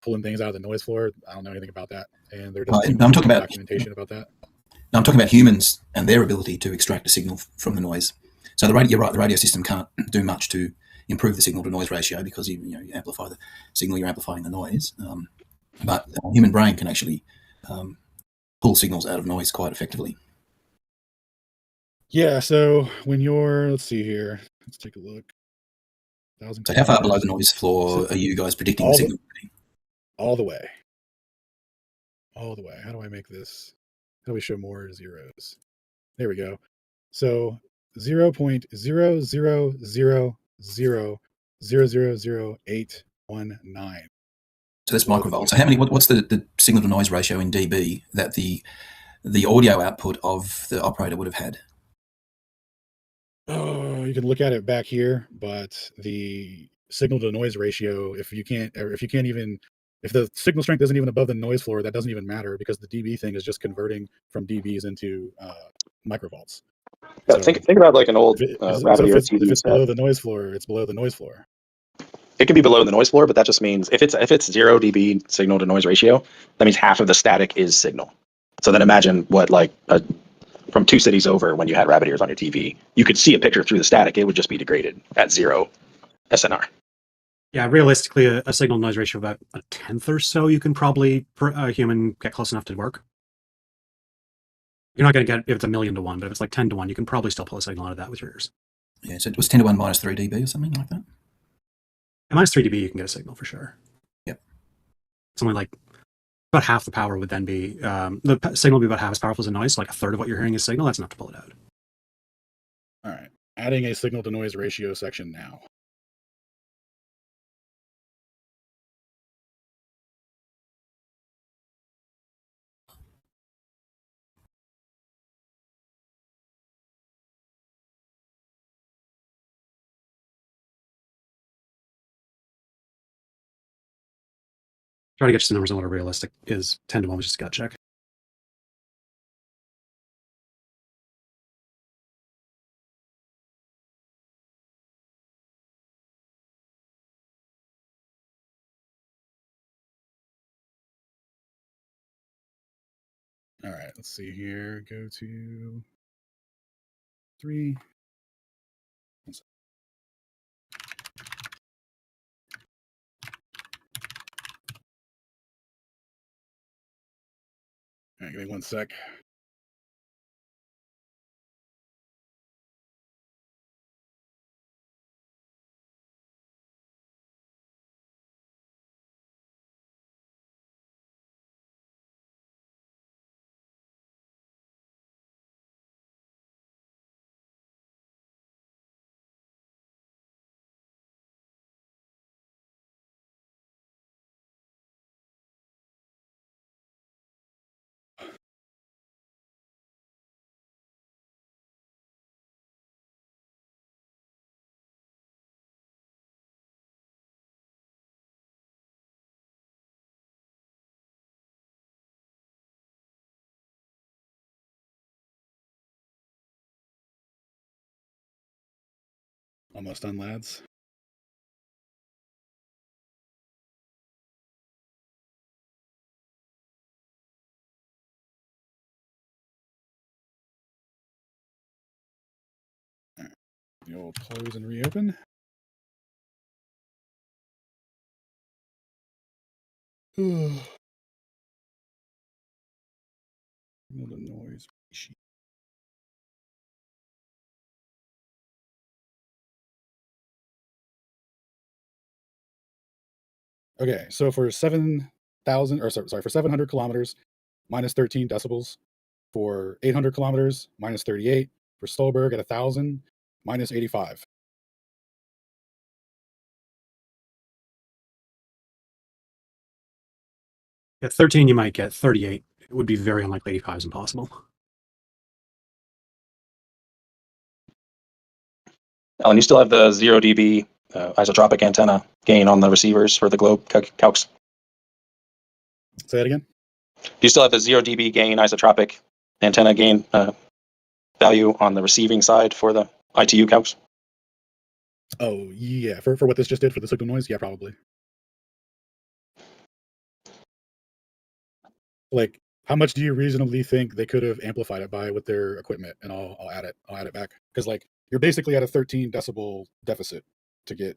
pulling things out of the noise floor, I don't know anything about that, and there doesn't seem to be documentation about that. Now I'm talking about humans and their ability to extract a signal from the noise. So you're right, the radio system can't do much to improve the signal to noise ratio because you amplify the signal, you're amplifying the noise. But the human brain can actually pull signals out of noise quite effectively. Yeah, so when let's see here, let's take a look. So how far below the noise floor are you guys predicting the signal? All the way. All the way. How do I make this? How do we show more zeros? There we go. So 0.00000000819. So that's microvolts. So what's the signal to noise ratio in dB that the audio output of the operator would have had? Oh, you can look at it back here, but the signal to noise ratio, if the signal strength isn't even above the noise floor, that doesn't even matter because the dB thing is just converting from dBs into microvolts. Yeah, So think about like an old if rabbit it's TV set. below the noise floor, it's below the noise floor. It can be below the noise floor, but that just means if it's 0 dB signal to noise ratio, that means half of the static is signal. So then imagine what from 2 cities over when you had rabbit ears on your TV, you could see a picture through the static. It would just be degraded at 0 SNR. Yeah, realistically, a signal noise ratio of about a tenth or so, you can probably, for a human, get close enough to work. You're not going to get if it's 1,000,000 to 1, but if it's like 10 to 1, you can probably still pull a signal out of that with your ears. Yeah, so it was 10 to 1 minus 3 dB or something like that? At minus 3 dB, you can get a signal for sure. Yep. Something like about half the power would then be, the signal would be about half as powerful as a noise, so like a third of what you're hearing is signal. That's enough to pull it out. All right. Adding a signal to noise ratio section now. Try to get you some numbers on what a realistic is. 10 to 1 was just a gut check. All right, let's see here. Go to 3. All right, give me 1 sec. Almost done, lads. You'll close and reopen. The noise. Okay, so for 7,000, or sorry, for 700 kilometers, minus 13 decibels. For 800 kilometers, minus 38. For Stolberg at 1,000, minus 85. At 13, you might get 38. It would be very unlikely 85 is impossible. Alan, you still have the 0 dB isotropic antenna gain on the receivers for the globe calcs? Say that again? Do you still have the 0 dB gain isotropic antenna gain value on the receiving side for the ITU calcs? Oh, yeah. For what this just did for the signal noise? Yeah, probably. Like, how much do you reasonably think they could have amplified it by with their equipment? And I'll add it back. Because like you're basically at a 13 decibel deficit to get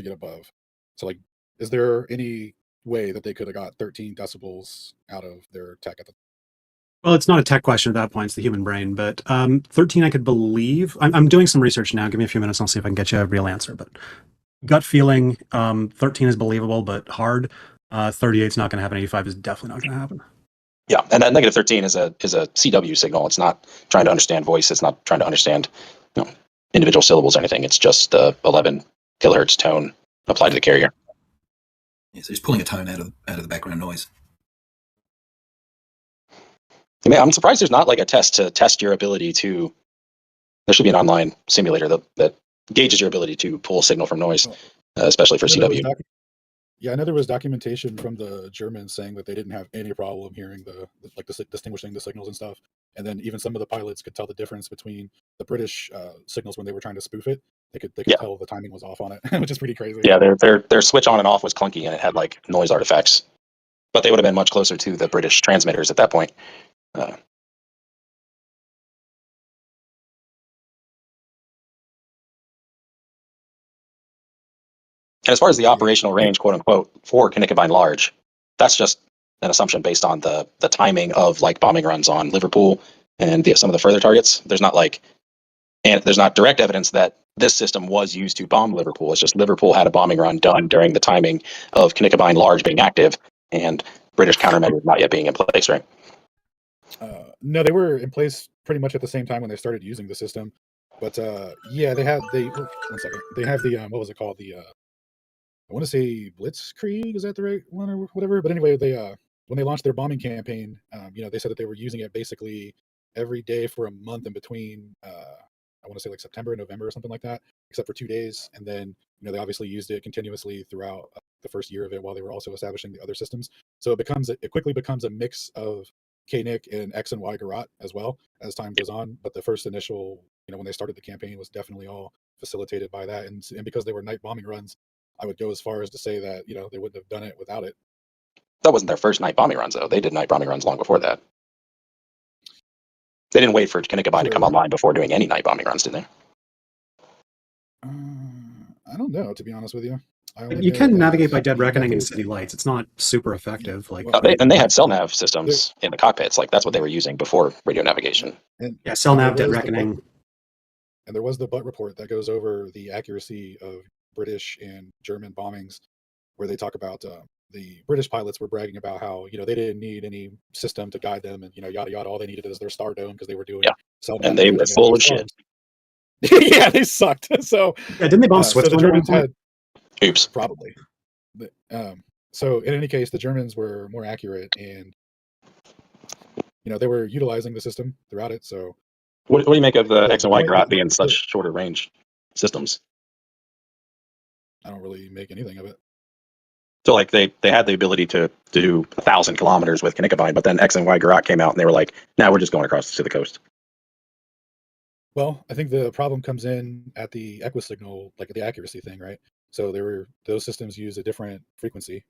above. So like, is there any way that they could have got 13 decibels out of their tech at the Well, it's not a tech question at that point. It's the human brain. But 13, I could believe. I'm doing some research now. Give me a few minutes. And I'll see if I can get you a real answer. But gut feeling, 13 is believable, but hard. 38 is not going to happen. 85 is definitely not going to happen. Yeah, and that negative 13 is a CW signal. It's not trying to understand voice. It's not trying to understand individual syllables or anything. It's just the 11 kilohertz tone applied to the carrier. Yeah, so it's pulling a tone out of the background noise. I mean, I'm surprised there's not like a test to test your ability to. There should be an online simulator that gauges your ability to pull a signal from noise, especially for CW. Yeah, I know there was documentation from the Germans saying that they didn't have any problem hearing distinguishing the signals and stuff. And then even some of the pilots could tell the difference between the British signals when they were trying to spoof it. They could tell the timing was off on it, which is pretty crazy. Yeah, their switch on and off was clunky and it had like noise artifacts. But they would have been much closer to the British transmitters at that point. And as far as the operational range, quote unquote, for Knickerbein Large, that's just an assumption based on the timing of like bombing runs on Liverpool and some of the further targets. There's not direct evidence that this system was used to bomb Liverpool. It's just Liverpool had a bombing run done during the timing of Knickerbein Large being active and British countermeasures not yet being in place, right? No, they were in place pretty much at the same time when they started using the system. But yeah, they have the what was it called? I want to say Blitzkrieg, is that the right one or whatever? But anyway, they when they launched their bombing campaign, they said that they were using it basically every day for a month in between. I want to say like September and November or something like that, except for 2 days. And then they obviously used it continuously throughout the first year of it while they were also establishing the other systems. So it quickly becomes a mix of KNIC and X and Y Garot as well as time goes on. But the first initial, when they started the campaign, was definitely all facilitated by that, and because they were night bombing runs, I would go as far as to say that, they wouldn't have done it without it. That wasn't their first night bombing runs, though. They did night bombing runs long before that. They didn't wait for Knickerbein to come online before doing any night bombing runs, did they? I don't know, to be honest with you. You can navigate by dead reckoning and city lights. It's not super effective. They had cell nav systems in the cockpits. Like that's what they were using before radio navigation. Yeah, cell nav, dead reckoning. And there was the butt report that goes over the accuracy of British and German bombings, where they talk about the British pilots were bragging about how they didn't need any system to guide them, and yada yada. All they needed is their star dome because they were doing cell nav, and they were full of shit. Yeah, they sucked. So didn't they bomb Switzerland? So the Germans had, oops, probably. So in any case, the Germans were more accurate, and they were utilizing the system throughout it. So what do you make of the X and Y Garot being such shorter range systems? I don't really make anything of it. So like they had the ability to do 1,000 kilometers with Knickerbein, but then X and Y Garot came out and they were like, now we're just going across to the coast. Well, I think the problem comes in at the equisignal, like the accuracy thing, right? So those systems use a different frequency,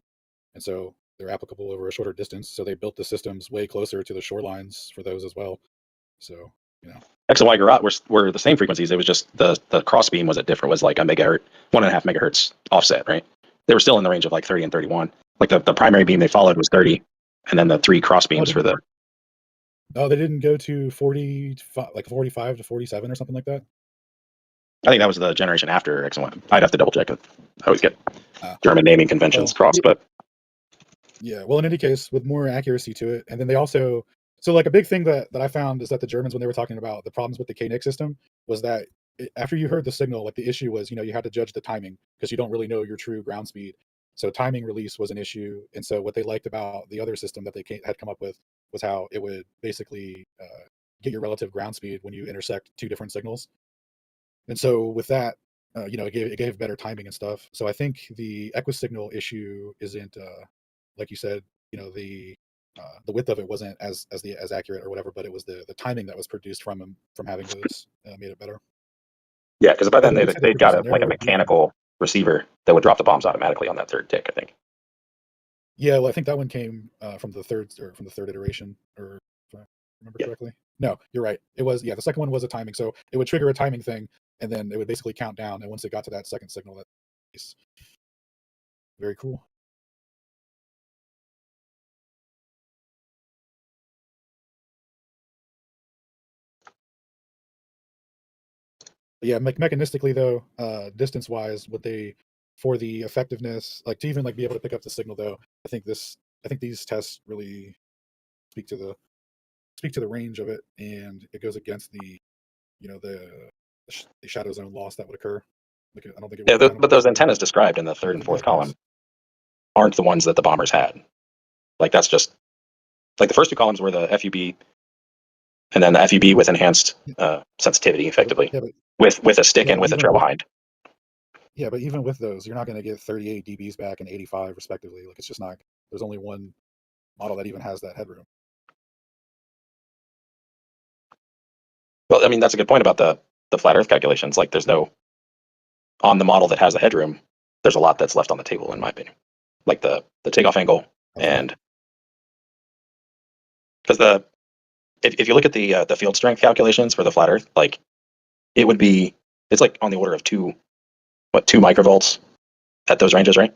and so they're applicable over a shorter distance. So they built the systems way closer to the shorelines for those as well. So X and Y garage were the same frequencies. It was just the cross beam was like a megahertz, 1.5 megahertz offset, right? They were still in the range of like 30 and 31. Like the primary beam they followed was 30, and then the 3 cross beams for the. Oh, they didn't go to 45, like 45 to 47 or something like that. I think that was the generation after X and Y. I'd have to double check it. I always get Ah. German naming conventions crossed, but Yeah, well, in any case, with more accuracy to it, and then they also, so like a big thing that I found is that the Germans, when they were talking about the problems with the KNIC system, was that after you heard the signal, like the issue was, you had to judge the timing because you don't really know your true ground speed. So timing release was an issue, and so what they liked about the other system that they had come up with was how it would basically get your relative ground speed when you intersect 2 different signals. And so with that, it gave better timing and stuff. So I think the equisignal issue isn't like you said, the width of it wasn't as accurate or whatever, but it was the timing that was produced from having those made it better. yeah, because by then It looks like they they're got producing like a narrower beacon. mechanical receiver that would drop the bombs automatically on that 3rd tick, I think. Yeah, well, I think that one came from the third iteration, or if I remember correctly. No, you're right. It was, the second one was a timing, so it would trigger a timing thing, and then it would basically count down. And once it got to that second signal, that's very cool. But yeah, mechanistically though, distance wise, for the effectiveness, like to even like be able to pick up the signal though, I think these tests really speak to the range of it, and it goes against the shadow zone loss that would occur. Like, I don't think it would. But those antennas described in the 3rd and 4th column aren't the ones that the bombers had. Like that's just like the first 2 columns were the FUB, and then the FUB with enhanced sensitivity, effectively, with a stick and with a trail behind. Yeah, but even with those, you're not going to get 38 dBs back and 85 respectively. Like it's just not. There's only one model that even has that headroom. Well, I mean that's a good point about the flat Earth calculations. Like there's no on the model that has the headroom. There's a lot that's left on the table, in my opinion. Like the takeoff angle, and because if you look at the field strength calculations for the flat Earth, like it's like on the order of 2 microvolts at those ranges, right?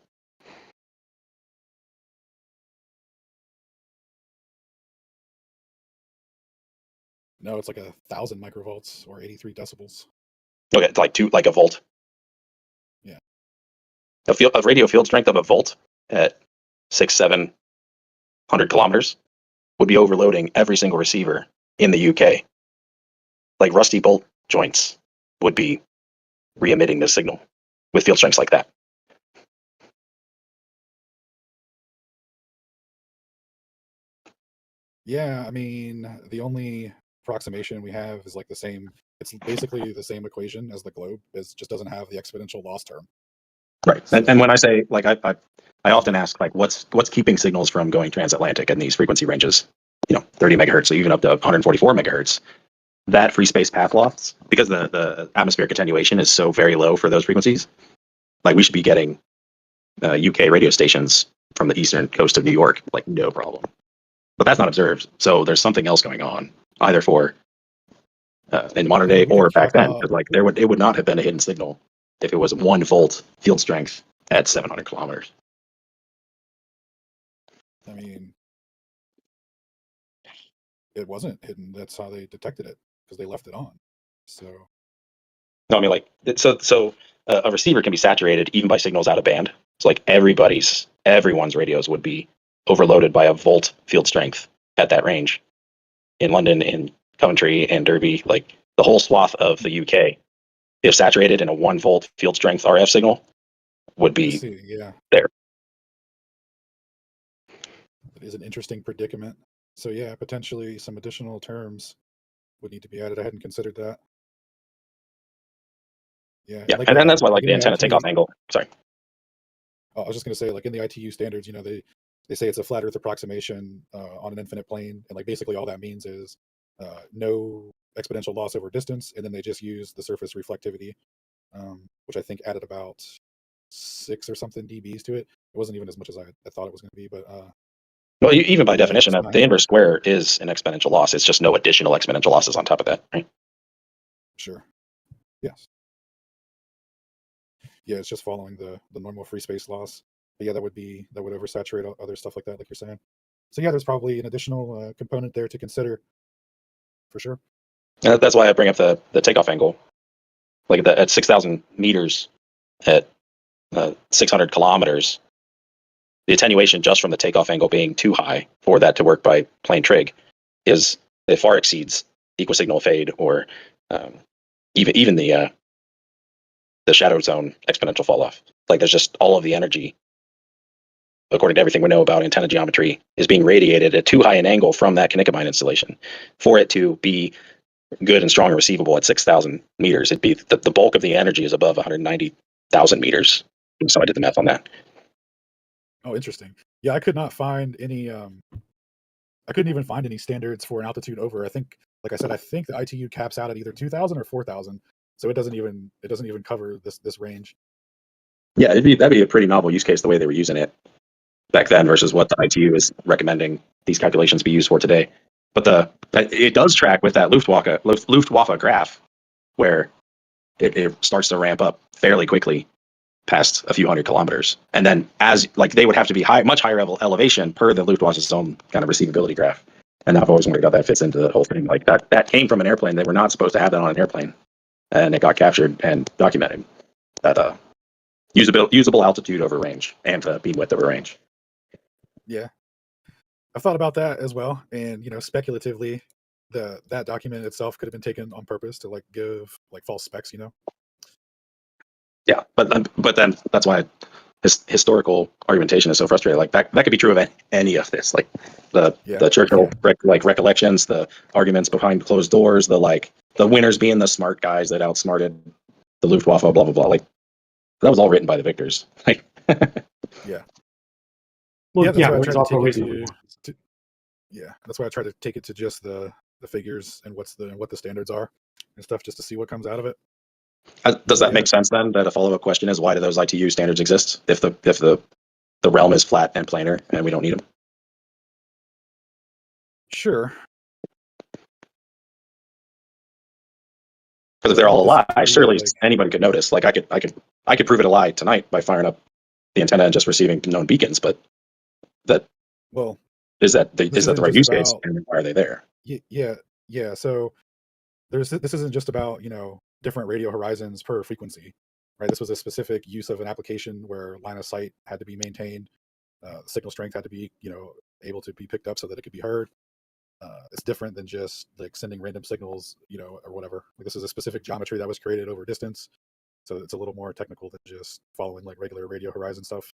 No, it's like 1,000 microvolts or 83 decibels. Okay, it's like a volt. Yeah. A radio field strength of a volt at 700 kilometers would be overloading every single receiver in the UK. Like rusty bolt joints would be re-emitting this signal with field strengths like that. Yeah, I mean, the only approximation we have is like the same. It's basically the same equation as the globe. It just doesn't have the exponential loss term. Right. So, and when I say like I often ask like what's keeping signals from going transatlantic in these frequency ranges, 30 megahertz, so even up to 144 megahertz. That free space path loss, because the atmospheric attenuation is so very low for those frequencies, like we should be getting UK radio stations from the eastern coast of New York, like no problem. But that's not observed. So there's something else going on, either for in modern day or back then. Because like it would not have been a hidden signal if it was 1 volt field strength at 700 kilometers. I mean, it wasn't hidden. That's how they detected it, because they left it on. So no, I mean like so a receiver can be saturated even by signals out of band. So like everyone's radios would be overloaded by a volt field strength at that range. In London, in Coventry, and Derby, like the whole swath of the UK, if saturated in a 1 volt field strength RF signal, would be there. It is an interesting predicament. So yeah, potentially some additional terms would need to be added. I hadn't considered that. Yeah, Yeah, and then that's why like the antenna takeoff angle. Sorry. I was just going to say, like in the ITU standards, they say it's a flat Earth approximation on an infinite plane, and like basically all that means is no exponential loss over distance, and then they just use the surface reflectivity, which I think added about 6 or something dBs to it. It wasn't even as much as I thought it was going to be, but Well, even by Yeah, definition, that's fine. the inverse square is an exponential loss. It's just no additional exponential losses on top of that, right? Sure. Yes. Yeah, it's just following the normal free space loss. But yeah, that would oversaturate other stuff like that, like you're saying. So yeah, there's probably an additional component there to consider, for sure. And that's why I bring up the takeoff angle, like at 6,000 meters, at 600 kilometers. The attenuation just from the takeoff angle being too high for that to work by plain trig is it far exceeds equisignal fade or even the shadow zone exponential fall off. Like there's just all of the energy, according to everything we know about antenna geometry, is being radiated at too high an angle from that Knickerbein installation for it to be good and strong and receivable at 6,000 meters. It'd be the bulk of the energy is above 190,000 meters. So I did the math on that. Oh, interesting. Yeah, I could not find any. I couldn't even find any standards for an altitude over. I think, like I said, I think the ITU caps out at either 2,000 or 4,000. So it doesn't even cover this range. Yeah, that'd be a pretty novel use case the way they were using it back then versus what the ITU is recommending these calculations be used for today. But it does track with that Luftwaffe graph where it starts to ramp up fairly quickly past a few hundred kilometers. And then as like they would have to be much higher elevation per the Luftwaffe's own kind of receivability graph. And I've always wondered how that fits into the whole thing. Like that came from an airplane. They were not supposed to have that on an airplane. And it got captured and documented that usable altitude over range and beam width over range. Yeah, I've thought about that as well. And speculatively, that document itself could have been taken on purpose to like give like false specs. Yeah, but then that's why historical argumentation is so frustrating. Like that could be true of any of this. Like the Churchill recollections, the arguments behind closed doors, the winners being the smart guys that outsmarted the Luftwaffe, blah blah blah. Like that was all written by the victors. Like Yeah. Well, that's yeah, why I which tried is to also take it reasonable. that's why I tried to take it to just the figures and what the standards are and stuff, just to see what comes out of it. does that make sense then? That a follow up question is why do those ITU standards exist if the realm is flat and planar and we don't need them? Sure. Because if they're all a lie, Disagree, surely like- anybody could notice. Like I could prove it a lie tonight by firing up the antenna and just receiving known beacons. But Well, is that the isn't right just use case? about- And why are they there? Yeah. So this isn't just about different radio horizons per frequency, right? This was a specific use of an application where line of sight had to be maintained, signal strength had to be able to be picked up so that it could be heard. It's different than just like sending random signals, or whatever. Like, this is a specific geometry that was created over distance, so it's a little more technical than just following like regular radio horizon stuff.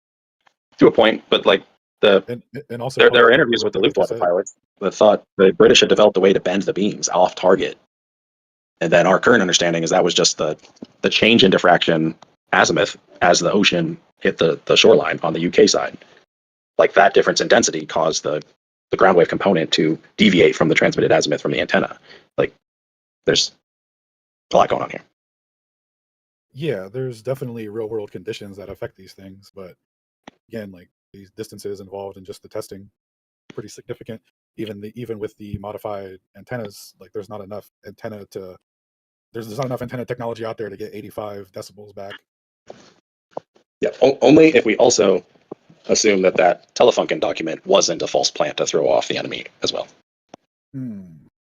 To a point, but like and also there are following interviews with the like you Luftwaffe said. pilots that thought the British had developed a way to bend the beams off target. And then our current understanding is that was just the change in diffraction azimuth as the ocean hit the shoreline on the UK side. Like that difference in density caused the ground wave component to deviate from the transmitted azimuth from the antenna. Like there's a lot going on here. Yeah, there's definitely real world conditions that affect these things, but again, like these distances involved in just the testing, pretty significant. Even with the modified antennas, like there's not enough antenna technology out there to get 85 decibels back. Yeah, only if we also assume that Telefunken document wasn't a false plant to throw off the enemy as well.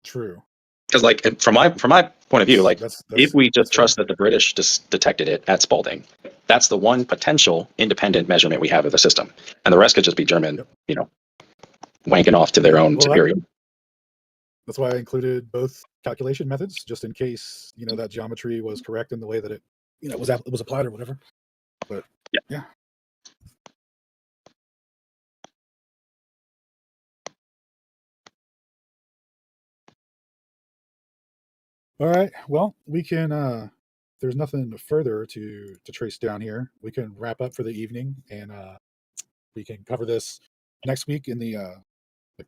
True. Because like from my point of view, like if we just trust fair. that the British just detected it at Spalding, that's the one potential independent measurement we have of the system, and the rest could just be German, wanking off to their own superior. That's why I included both calculation methods, just in case that geometry was correct in the way that it was applied or whatever. But yeah. All right. Well, we can. There's nothing further to trace down here. We can wrap up for the evening, and we can cover this next week in the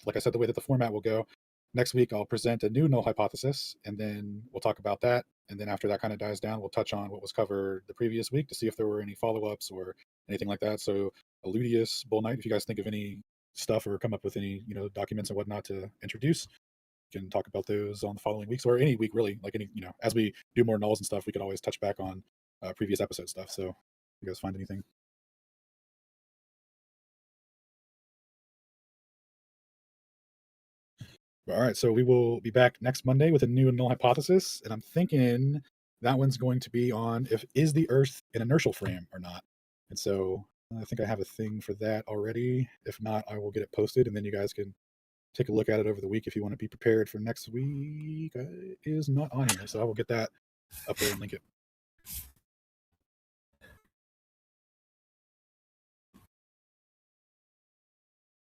like I said, the way that the format will go. Next week, I'll present a new null hypothesis, and then we'll talk about that. And then after that kind of dies down, we'll touch on what was covered the previous week to see if there were any follow-ups or anything like that. So, Eludius, Bull Knight, if you guys think of any stuff or come up with any documents and whatnot to introduce, we can talk about those on the following weeks or any week really. Like as we do more nulls and stuff, we could always touch back on previous episode stuff. So you guys find anything? All right, so we will be back next Monday with a new null hypothesis, and I'm thinking that one's going to be on is the Earth an inertial frame or not. And so I think I have a thing for that already. If not, I will get it posted, and then you guys can take a look at it over the week if you want to be prepared for next week. It is not on here, so I will get that up there and link it.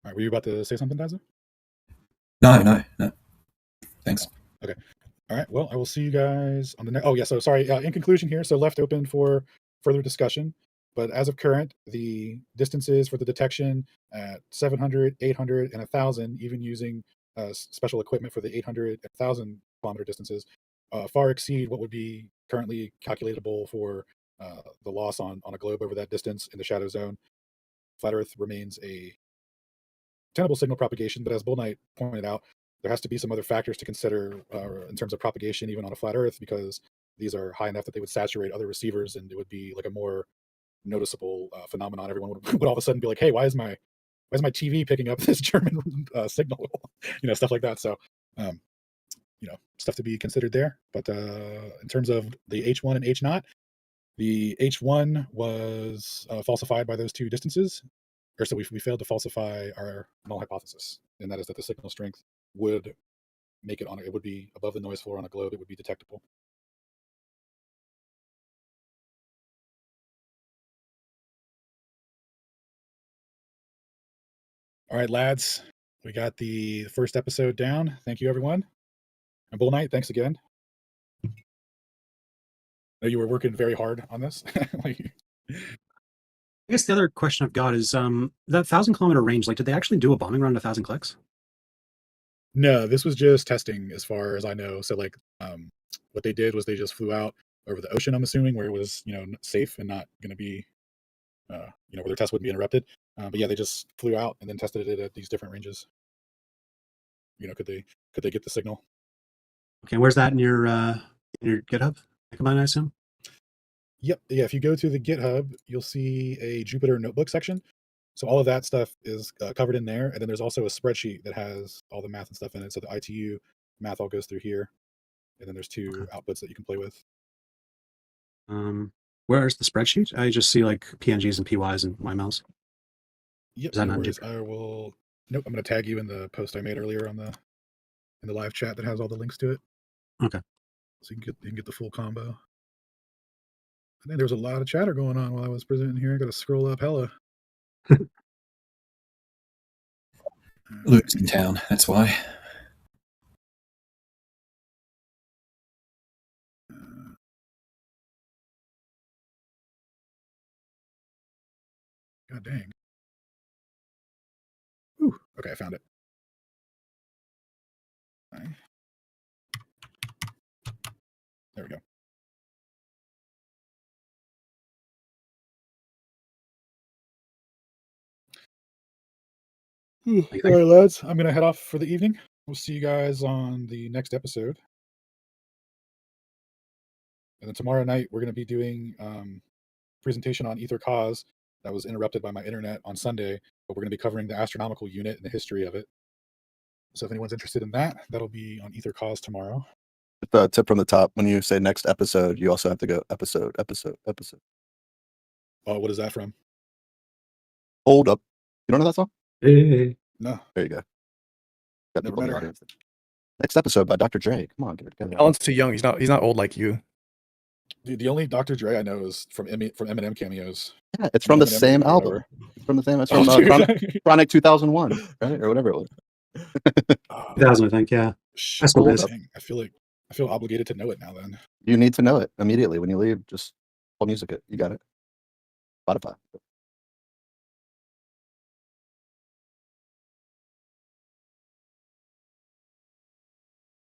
All right, were you about to say something, Daza? No. Thanks. Okay. All right. Well, I will see you guys on the next. Oh, yeah. So sorry. In conclusion here, so left open for further discussion. But as of current, the distances for the detection at 700, 800, and 1,000, even using special equipment for the 800 and 1,000 kilometer distances, far exceed what would be currently calculatable for the loss on a globe over that distance in the shadow zone. Flat Earth remains a tenable signal propagation, but as Bull Knight pointed out, there has to be some other factors to consider in terms of propagation, even on a flat Earth, because these are high enough that they would saturate other receivers, and it would be like a more noticeable phenomenon. Everyone would all of a sudden be like, "Hey, why is my TV picking up this German signal?" Stuff like that. So, stuff to be considered there. But in terms of the H1 and H naught, the H1 was falsified by those two distances. Or so we failed to falsify our null hypothesis, and that is that the signal strength would make it would be above the noise floor on a globe. It would be detectable. All right, lads, we got the first episode down. Thank you, everyone. And Bull Knight, thanks again. I know you were working very hard on this. I guess the other question I've got is that 1,000-kilometer range. Like, did they actually do a bombing run at 1,000 clicks? No, this was just testing, as far as I know. So, what they did was they just flew out over the ocean. I'm assuming where it was, safe and not going to be, where their test wouldn't be interrupted. But yeah, they just flew out and then tested it at these different ranges. Could they get the signal? Okay, where's that in your GitHub? Combine, I assume. Yep. Yeah. If you go to the GitHub, you'll see a Jupyter notebook section. So all of that stuff is covered in there. And then there's also a spreadsheet that has all the math and stuff in it. So the ITU math all goes through here. And then there's two outputs that you can play with. Where's the spreadsheet? I just see like PNGs and PYs and YMLs. Yep. Is that No not worries. I will. Nope. I'm going to tag you in the post I made earlier in the live chat that has all the links to it. Okay. So you can get the full combo. I think there was a lot of chatter going on while I was presenting here. I got to scroll up hella. Luke's in town, that's why. God dang. Ooh, okay, I found it. Okay. There we go. All right, lads. I'm going to head off for the evening. We'll see you guys on the next episode. And then tomorrow night, we're going to be doing presentation on Ether Cause that was interrupted by my internet on Sunday, but we're going to be covering the astronomical unit and the history of it. So if anyone's interested in that, that'll be on Ether Cause tomorrow. The tip from the top, when you say next episode, you also have to go episode. Oh, what is that from? Hold up. You don't know that song? Hey. No. There you go. Got Never people in met the her. audience. Next episode by Dr. Dre. Come on, get it. Alan's too young. He's not old like you. Dude, the only Dr. Dre I know is from Eminem cameos. Yeah, it's from the Eminem same movie or album. whatever. It's from the same. It's Oh, from dude. Chronic 2001, right, or whatever it was. 2000, I think. Yeah. That's what it is. Dang, I feel obligated to know it now. Then You need to know it immediately when you leave. Just pull music it. You got it. Spotify.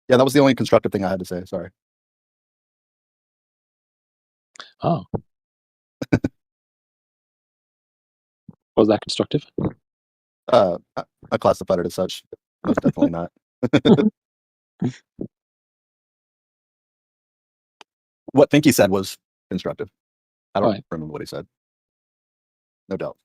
Yeah, that was the only constructive thing I had to say. Sorry. Oh. Was that constructive? I classified it as such. Most definitely not. What Thinky said was constructive. I don't Right. remember what he said. No doubt.